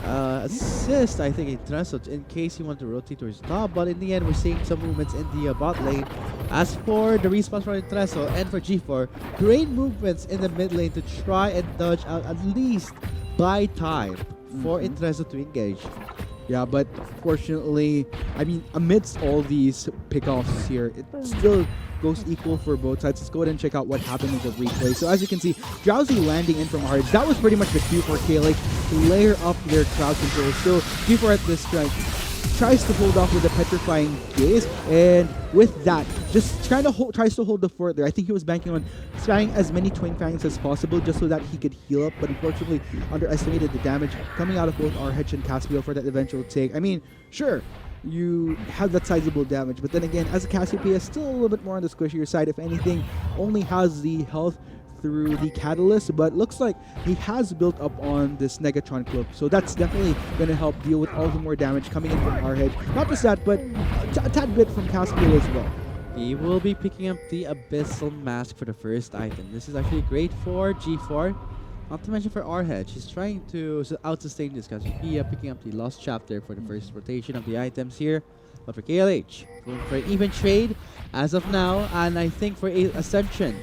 assist, I think, in Trestle in case he wanted to rotate to his top. But in the end, we're seeing some movements in the bot lane. As for the response from Trestle and for G4, great movements in the mid lane to try and dodge out, at least buy time for Intresso to engage. Yeah, but fortunately, I mean, amidst all these pickoffs here, it still goes equal for both sides. Let's go ahead and check out what happened in the replay. So as you can see, Drowsy landing in from RH. That was pretty much the cue for KLH to layer up their crowd control. So G4 at this strike tries to hold off with a petrifying gaze, and with that, just tries to hold the fort there. I think he was banking on spamming as many Twin Fangs as possible just so that he could heal up, but unfortunately underestimated the damage coming out of both RH and Caspiel for that eventual take. I mean, sure, you have that sizable damage, but then again, as a Cassiopeia, still a little bit more on the squishier side. If anything, only has the health through the catalyst, but looks like he has built up on this Negatron cloak, so that's definitely going to help deal with all the more damage coming in from RH. Not just that, but a tad bit from Caspiel as well. He will be picking up the Abyssal Mask for the first item. This is actually great for G4. Not to mention for RH, he's trying to out-sustain this Cassiopeia, picking up the Lost Chapter for the first rotation of the items here. But for KLH, going for an even trade as of now, and I think for Ascension,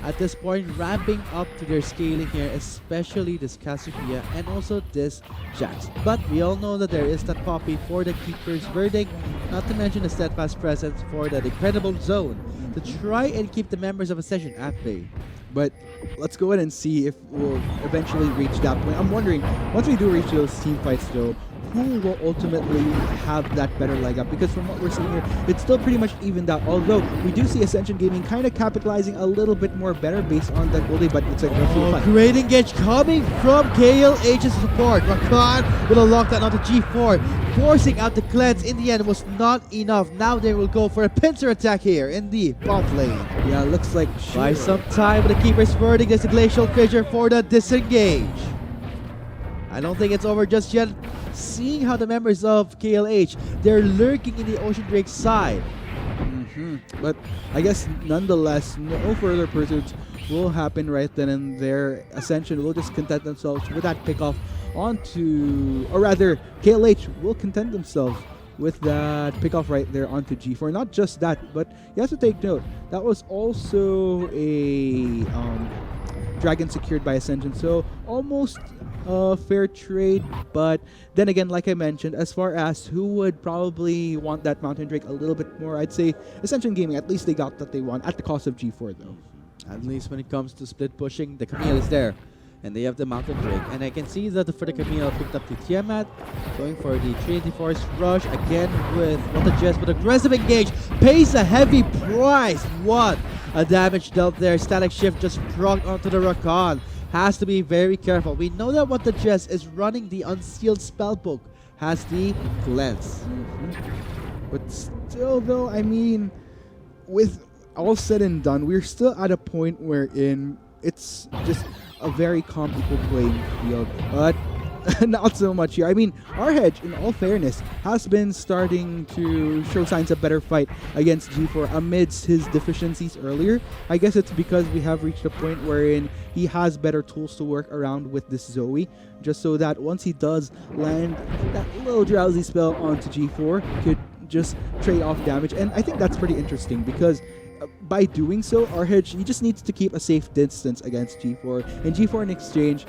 at this point, ramping up to their scaling here, especially this Cassiopeia and also this Jax. But we all know that there is that Poppy for the Keeper's Verdict, not to mention the Steadfast Presence for the Incredible Zone to try and keep the members of Ascension at bay. But let's go ahead and see if we'll eventually reach that point. I'm wondering, once we do reach those team fights though, who will ultimately have that better leg up? Because from what we're seeing here, it's still pretty much evened out. Although we do see Ascension Gaming kind of capitalizing a little bit more better based on that goalie, but it's like great engage coming from KLH's support. Rakan with a lockdown onto G4, forcing out the cleanse. In the end, was not enough. Now they will go for a pincer attack here in the bot lane. Yeah, looks like by some time with the Keeper's Verdict, there's a Glacial Fissure for the disengage. I don't think it's over just yet. Seeing how the members of KLH, they're lurking in the Ocean Drake side. But I guess nonetheless, no further pursuits will happen right then and there. Ascension will just content themselves with that pickoff onto, or rather, KLH will content themselves with that pickoff right there onto G4. Not just that, but you have to take note, that was also a dragon secured by Ascension, so almost a fair trade. But then again, like I mentioned, as far as who would probably want that Mountain Drake a little bit more, I'd say Ascension Gaming. At least they got what they want at the cost of G4 though. At least when it comes to split pushing, the Camille is there. And they have the Mountain Drake. And I can see that for the Camille picked up the Tiamat, going for the Trinity Force Rush again with what a Jess, but aggressive engage, pays a heavy price. What a damage dealt there. Static Shift just procced onto the Rakan. Has to be very careful. We know that what the Jess is running the Unsealed Spellbook, has the Cleanse. But still though, I mean, with all said and done, we're still at a point wherein it's just a very calm, equal playing field, but not so much here. I mean, RH, in all fairness, has been starting to show signs of better fight against G4 amidst his deficiencies earlier. I guess it's because we have reached a point wherein he has better tools to work around with this Zoe, just so that once he does land that little drowsy spell onto G4, could just trade off damage. And I think that's pretty interesting because by doing so, RH, he just needs to keep a safe distance against G4, and G4 in exchange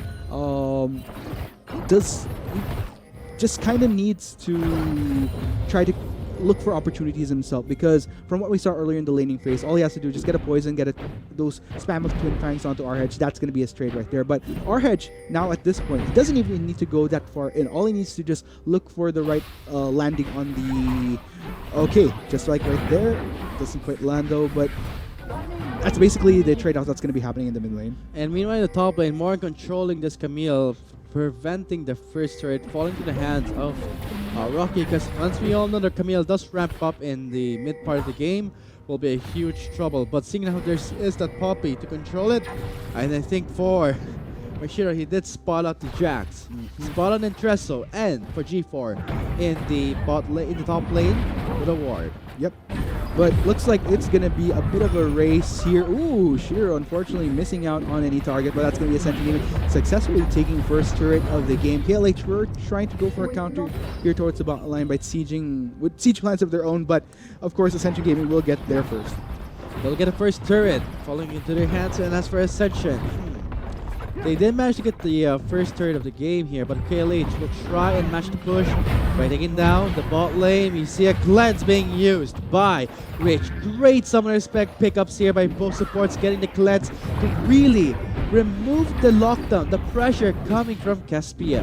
just kind of needs to try to look for opportunities himself, because from what we saw earlier in the laning phase, all he has to do is just get a poison, get those spam of Twin Fangs onto RH. That's going to be his trade right there. But RH, now at this point, he doesn't even need to go that far in. All he needs to just look for the right landing on the... Okay, just like right there. Doesn't quite land though, but that's basically the trade-off that's going to be happening in the mid lane. And meanwhile, in the top lane, more controlling this Camille, preventing the first turret falling to the hands of Rocky, because once we all know that Camille does ramp up in the mid part of the game, will be a huge trouble. But seeing how there is that Poppy to control it, and I think for Mashiro, he did spot out the Jax, spot on Intresso, and for G4 in the top lane with a ward. Yep. But looks like it's going to be a bit of a race here. Ooh, Shiro unfortunately missing out on any target, but that's going to be Ascension Gaming successfully taking first turret of the game. KLH were trying to go for a counter here towards the bottom line by sieging with siege plans of their own, but of course Ascension Gaming will get there first. They'll get a first turret falling into their hands, and as for Ascension, they did manage to get the first turret of the game here, but KLH will try and match the push by taking down the bot lane. You see a cleanse being used by Rich. Great summoner spec pickups here by both supports, getting the cleanse to really remove the lockdown, the pressure coming from Caspia.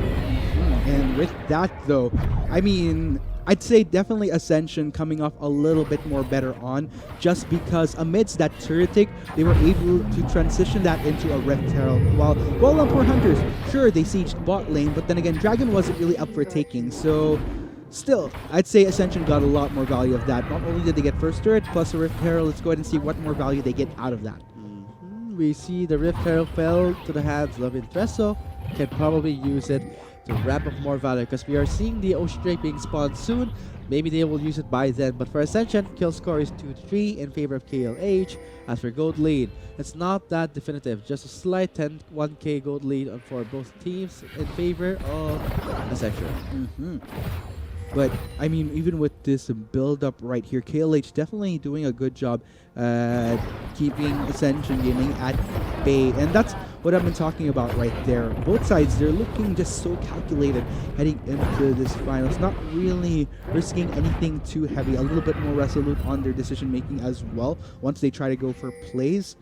And with that though, I mean, I'd say definitely Ascension coming off a little bit more better on, just because amidst that turret take, they were able to transition that into a Rift Herald. While Kuala Lumpur Hunters, sure, they sieged bot lane, but then again, Dragon wasn't really up for taking, so still, I'd say Ascension got a lot more value of that. Not only did they get first turret, plus a Rift Herald, let's go ahead and see what more value they get out of that. We see the Rift Herald fell to the hands of Intresso, can probably use it to ramp up more value, because we are seeing the Ocean Drake being spawned soon. Maybe they will use it by then, but for Ascension, kill score is 2-3 in favor of KLH. As for gold lead, it's not that definitive, just a slight 1k gold lead for both teams in favor of Ascension. But I mean, even with this build up right here, KLH definitely doing a good job at keeping Ascension Gaming at bay, and that's what I've been talking about right there. Both sides, they're looking just so calculated heading into this finals, not really risking anything too heavy, a little bit more resolute on their decision making as well once they try to go for plays.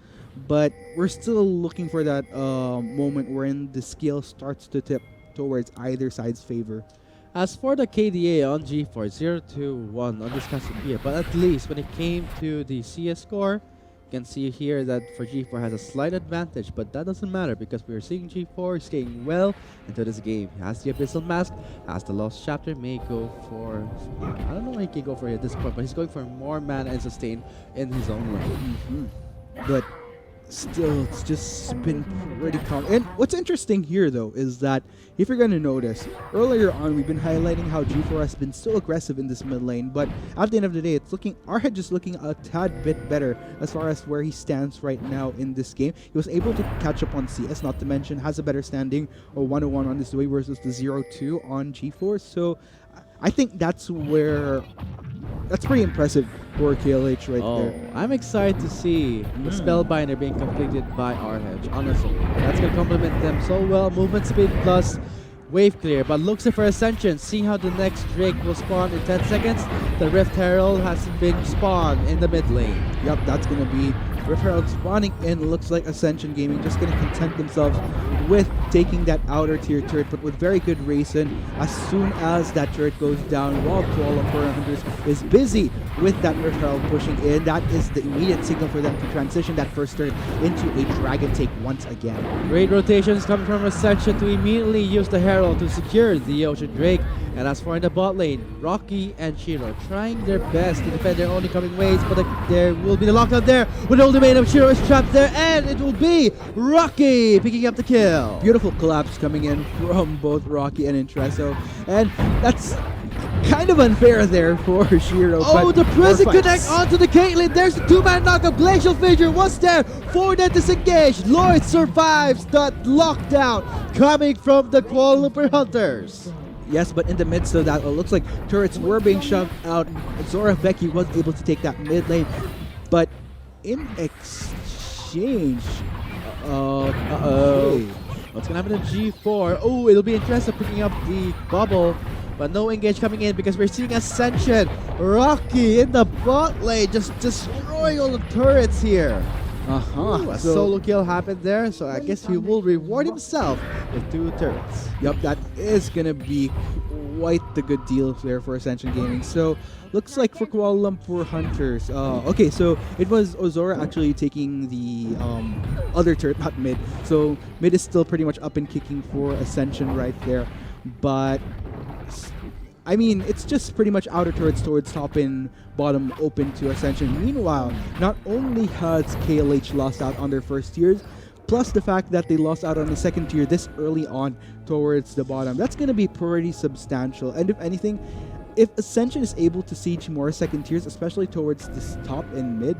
But we're still looking for that moment wherein the scale starts to tip towards either side's favor. As for the KDA on G4, 0-1 on this Cassiopeia, but at least when it came to the CS score, you can see here that for G4 has a slight advantage, but that doesn't matter because we're seeing G4 staying well into this game. He has the Abyssal Mask, has the Lost Chapter, may go for, I don't know what he can go for at this point, but he's going for more mana and sustain in his own lane. But still, it's just been pretty calm. And what's interesting here, though, is that if you're going to notice, earlier on, we've been highlighting how G4 has been so aggressive in this mid lane, but at the end of the day, it's looking, Arhead just looking a tad bit better as far as where he stands right now in this game. He was able to catch up on CS, not to mention has a better standing or 101 on this way versus the 0-2 on G4. So I think that's pretty impressive for KLH right there. I'm excited to see the Spellbinder being completed by Arhedge, honestly. That's going to complement them so well. Movement speed plus wave clear, but looks for Ascension. Seeing how the next Drake will spawn in 10 seconds. The Rift Herald has been spawned in the mid lane. Yep, that's going to be Rift Herald spawning in. Looks like Ascension Gaming just going to content themselves with taking that outer tier turret, but with very good reason. As soon as that turret goes down, while Kuala Lumpur Hunters is busy with that Rift Herald pushing in, that is the immediate signal for them to transition that first turret into a Dragon Take once again. Great rotations coming from Ascension to immediately use the Herald to secure the Ocean Drake. And as for in the bot lane, Rocky and Shiro trying their best to defend their own incoming waves, but there will be the lockdown there with the ultimate of Shiro is trapped there, and it will be Rocky picking up the kill. Beautiful collapse coming in from both Rocky and Intresso, and that's kind of unfair there for Shiro. Oh, the prison connect onto the Caitlyn. There's the two-man knockup. Glacial Fissure was there for that disengage. Lloyd survives that lockdown coming from the Kuala Lumpur Hunters. Yes, but in the midst of that, it looks like turrets were being shoved out. Zora Becky was able to take that mid lane, but in exchange, what's gonna happen to G4? Oh, it'll be interesting picking up the bubble, but no engage coming in because we're seeing Ascension. Rocky in the bot lane, just destroying all the turrets here. A solo kill happened there, so I guess he will reward himself with 2 turrets. Yep, that is gonna be quite the good deal there for Ascension Gaming. So looks like for Kuala Lumpur Hunters, okay, so it was Ozora actually taking the other turret, not mid. So mid is still pretty much up and kicking for Ascension right there, but I mean, it's just pretty much outer turrets towards top and bottom open to Ascension. Meanwhile, not only has KLH lost out on their first tiers, plus the fact that they lost out on the second tier this early on towards the bottom. That's going to be pretty substantial. And if anything, if Ascension is able to siege more second tiers, especially towards this top and mid,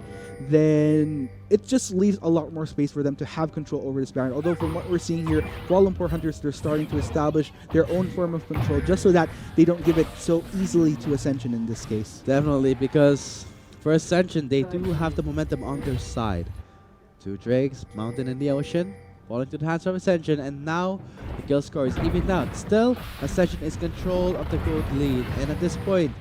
then it just leaves a lot more space for them to have control over this Baron. Although from what we're seeing here, Kuala Lumpur Hunters, they're starting to establish their own form of control just so that they don't give it so easily to Ascension in this case. Definitely, because for Ascension, they do have the momentum on their side. 2 Drakes, Mountain in the Ocean, falling to the hands of Ascension, and now the kill score is even out. Still, Ascension is control of the gold lead, and at this point,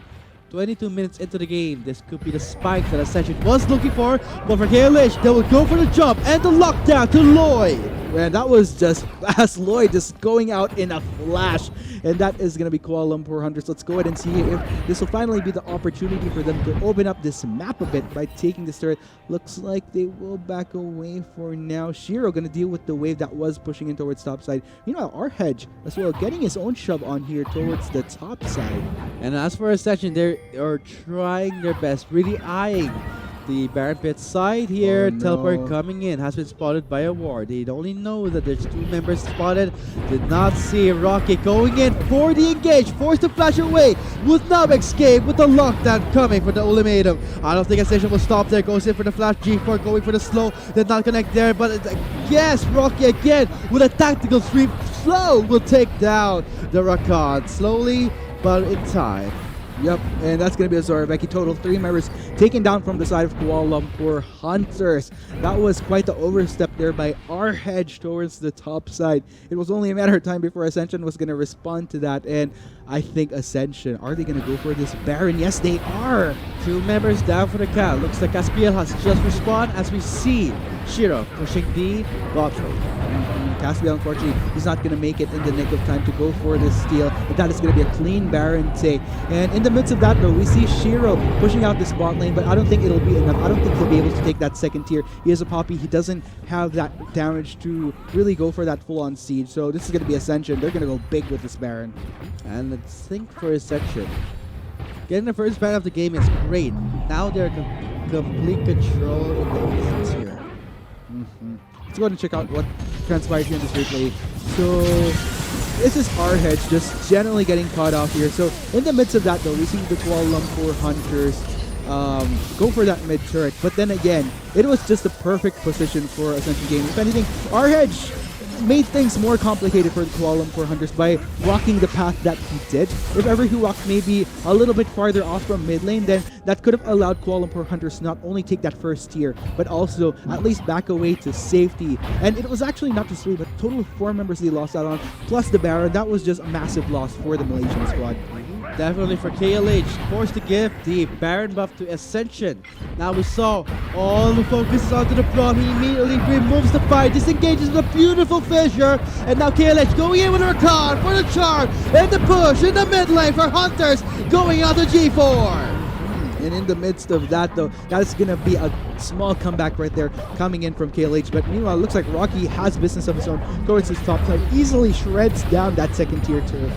22 minutes into the game, this could be the spike that Ascension was looking for, but for KLH, they will go for the jump and the lockdown to Lloyd. Man, that was just fast. Lloyd just going out in a flash. And that is going to be Kuala Lumpur Hunters. Let's go ahead and see if this will finally be the opportunity for them to open up this map a bit by taking this turret. Looks like they will back away for now. Shiro going to deal with the wave that was pushing in towards top side. You know, our hedge as well, getting his own shove on here towards the top side. And as for Ascension, they are trying their best, really eyeing the Baron Pit side here. Oh, no. Teleport coming in, has been spotted by a ward. They only know that there's 2 members spotted. Did not see Rocket going in for the engage, forced to flash away. Would not escape with the lockdown coming for the ultimatum. I don't think Ascension will stop there. Goes in for the flash, G4 going for the slow. Did not connect there, but yes, Rocky again with a tactical sweep. Slow will take down the Rakan slowly, but in time. Yep, and that's going to be a Zorbeki. Total 3 members taken down from the side of Kuala Lumpur Hunters. That was quite the overstep there by our hedge towards the top side. It was only a matter of time before Ascension was going to respond to that, and I think Ascension, are they going to go for this Baron? Yes, they are. 2 members down for the count. Looks like KPL has just respawned as we see Shiro pushing the bot lane. Caspiel, unfortunately, he's not going to make it in the nick of time to go for this steal. But that is going to be a clean Baron take. And in the midst of that, though, we see Shiro pushing out this bot lane, but I don't think it'll be enough. I don't think he'll be able to take that second tier. He is a Poppy. He doesn't have that damage to really go for that full-on siege. So this is going to be Ascension. They're going to go big with this Baron. And let's think for Ascension. Getting the first Baron of the game is great. Now they're complete control in the lanes here. Let's go ahead and check out what transpired here in this replay. So this is our hedge just generally getting caught off here. So in the midst of that, though, we see the Kuala Lumpur Hunters go for that mid turret. But then again, it was just the perfect position for Ascension Gaming. If anything, our hedge made things more complicated for the Kuala Lumpur Hunters by walking the path that he did. If ever he walked maybe a little bit farther off from mid lane, then that could have allowed Kuala Lumpur Hunters to not only take that first tier, but also at least back away to safety. And it was actually not just 3, but a total of 4 members they lost out on, plus the Baron. That was just a massive loss for the Malaysian squad. Definitely for KLH, forced to give the Baron buff to Ascension. Now we saw all the focus is onto the Braum. He immediately removes the fight, disengages with a beautiful fissure, and now KLH going in with a Rakan for the charm, and the push in the mid lane for Hunters going on to G4. And in the midst of that, though, that's going to be a small comeback right there coming in from KLH. But meanwhile, it looks like Rocky has business of his own towards his top side. Easily shreds down that second tier turret.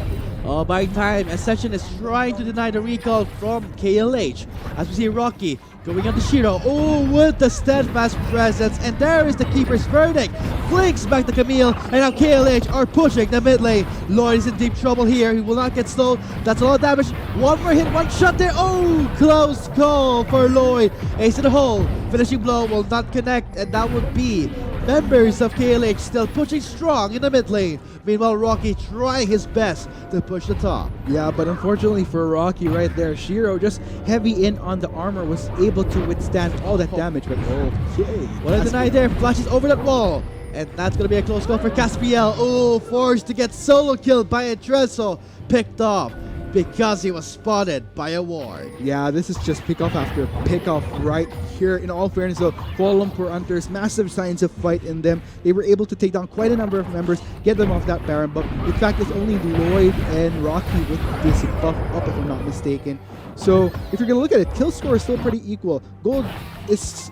Oh, by time, Ascension is trying to deny the recall from KLH. As we see Rocky going on to Shiro. Oh, with the steadfast presence. And there is the keeper's verdict. Flinks back to Camille. And now KLH are pushing the mid lane. Lloyd is in deep trouble here. He will not get slowed. That's a lot of damage. One more hit, one shot there. Oh, close call for Lloyd. Ace in the hole. Finishing blow will not connect. And that would be members of KLH still pushing strong in the mid lane. Meanwhile, Rocky trying his best to push the top. Yeah, but unfortunately for Rocky right there, Shiro just heavy in on the armor, was able to withstand all that damage. But okay. What a deny there. Flashes over that wall. And that's going to be a close call for KPL. Oh, forced to get solo killed by a Dresso. Picked off because he was spotted by a ward. Yeah, this is just pick-off after pick-off right here. In all fairness, though, Kuala Lumpur Hunters, massive signs of fight in them. They were able to take down quite a number of members, get them off that Baron, but in fact, it's only Lloyd and Rocky with this buff up, if I'm not mistaken. So, if you're going to look at it, kill score is still pretty equal. Gold is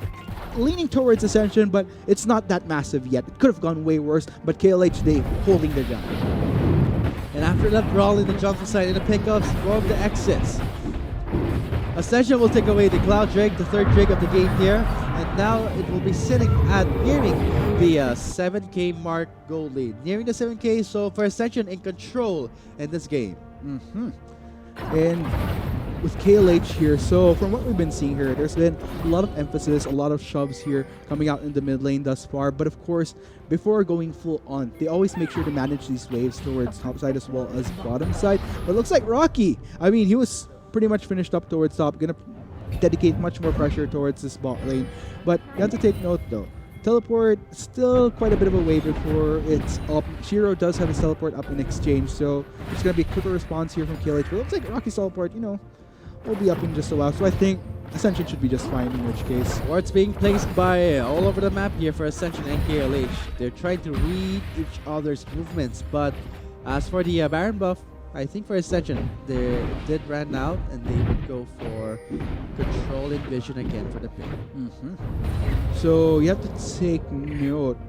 leaning towards Ascension, but it's not that massive yet. It could have gone way worse, but KLH, they holding their ground. And after that brawl in the jungle side in the pickups, form the exits. Ascension will take away the Cloud Drake, the third Drake of the game here, and now it will be sitting at nearing the 7k mark gold lead. Nearing the 7k, so for Ascension in control in this game. And with KLH here, so from what we've been seeing here, there's been a lot of emphasis, a lot of shoves here coming out in the mid lane thus far. But of course, before going full on, they always make sure to manage these waves towards top side as well as bottom side. But it looks like Rocky, I mean, he was pretty much finished up towards top, gonna dedicate much more pressure towards this bot lane. But you have to take note though, teleport, still quite a bit of a wave before it's up. Shiro does have his teleport up in exchange, so it's going to be a quicker response here from KLH. But it looks like Rocky's teleport, will be up in just a while. So I think Ascension should be just fine in which case. Wards being placed by all over the map here for Ascension and KLH. They're trying to read each other's movements, but as for the Baron buff, I think for Ascension, they did run out and they would go for control and vision again for the pick. So you have to take note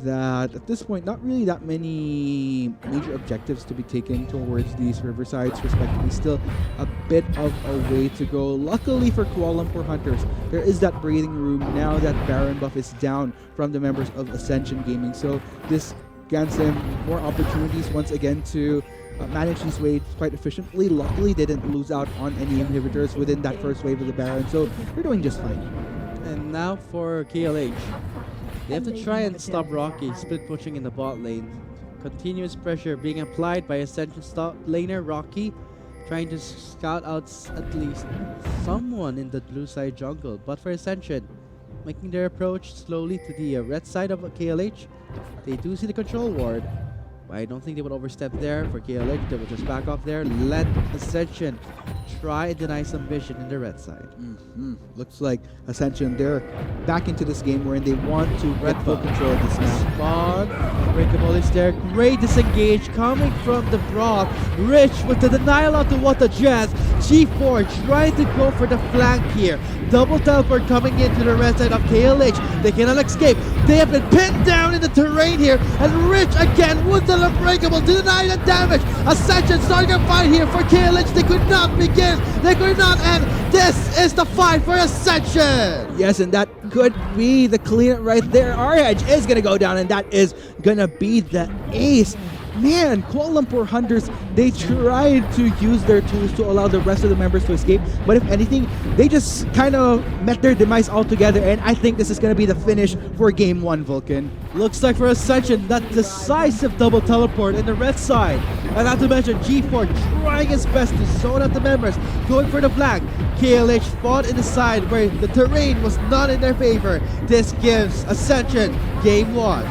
that at this point, not really that many major objectives to be taken towards these Riversides, respectively. Still a bit of a way to go. Luckily for Kuala Lumpur Hunters, there is that breathing room now that Baron buff is down from the members of Ascension Gaming. So this grants them more opportunities once again to manage these waves quite efficiently. Luckily, they didn't lose out on any inhibitors within that first wave of the Baron, so they're doing just fine. And now for KLH. They have to try and stop Rocky split pushing in the bot lane. Continuous pressure being applied by Ascension stop laner Rocky, trying to scout out at least someone in the blue side jungle. But for Ascension, making their approach slowly to the red side of KLH, they do see the control ward. I don't think they would overstep there. For KLH, they will just back off there. Let Ascension try and deny some vision in the red side. Looks like Ascension, they're back into this game wherein they want to get full control of this map. Spawn, Unbreakable is there. Great disengage coming from the Brock. Rich with the denial onto what the Jazz. G4 trying to go for the flank here. Double teleport coming into the red side of KLH. They cannot escape. They have been pinned down in the terrain here. And Rich again with the Unbreakable to deny the damage. Ascension starting a fight here for KLH. They could not begin. They could not end. This is the fight for Ascension. Yes, and that could be the cleanup right there. Our edge is going to go down, and that is going to be the ace. Man, Kuala Lumpur Hunters, they tried to use their tools to allow the rest of the members to escape, but if anything, they just kind of met their demise altogether, and I think this is going to be the finish for Game 1, Vulcan. Looks like for Ascension, that decisive double teleport in the red side. And not to mention G4 trying his best to zone out the members, going for the flank. KLH fought in the side where the terrain was not in their favor. This gives Ascension Game 1.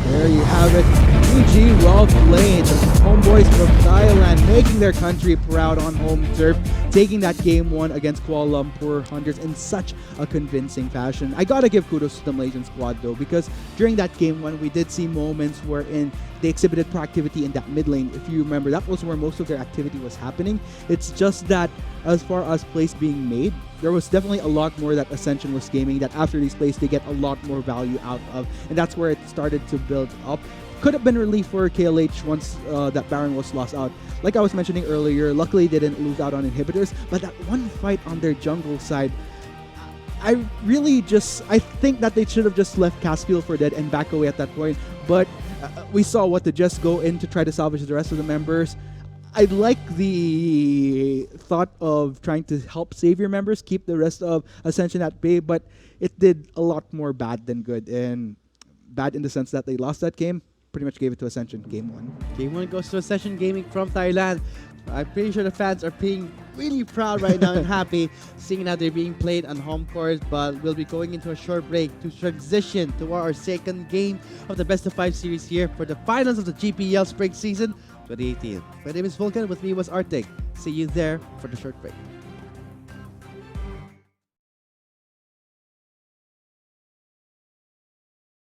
There you have it. GG, well played. The homeboys from Thailand making their country proud on home turf, taking that Game 1 against Kuala Lumpur Hunters in such a convincing fashion. I gotta give kudos to the Malaysian squad though, because during that Game 1, we did see moments wherein they exhibited proactivity in that mid lane. If you remember, that was where most of their activity was happening. It's just that as far as plays being made, there was definitely a lot more that Ascension was gaming, that after these plays they get a lot more value out of, and that's where it started to build up. Could have been relief for KLH once that Baron was lost out. Like I was mentioning earlier, luckily they didn't lose out on inhibitors, but that one fight on their jungle side, I think that they should have just left Caspiel for dead and back away at that point, but we saw what to just go in to try to salvage the rest of the members. I like the thought of trying to help save your members, keep the rest of Ascension at bay, but it did a lot more bad than good, and bad in the sense that they lost that game. Pretty much gave it to Ascension Game 1. Game 1 goes to Ascension Gaming from Thailand. I'm pretty sure the fans are being really proud right now and happy seeing how they're being played on home court, but we'll be going into a short break to transition to our second game of the Best of 5 series here for the finals of the GPL Spring Season 2018. My name is Vulcan, with me was Arctic. See you there for the short break.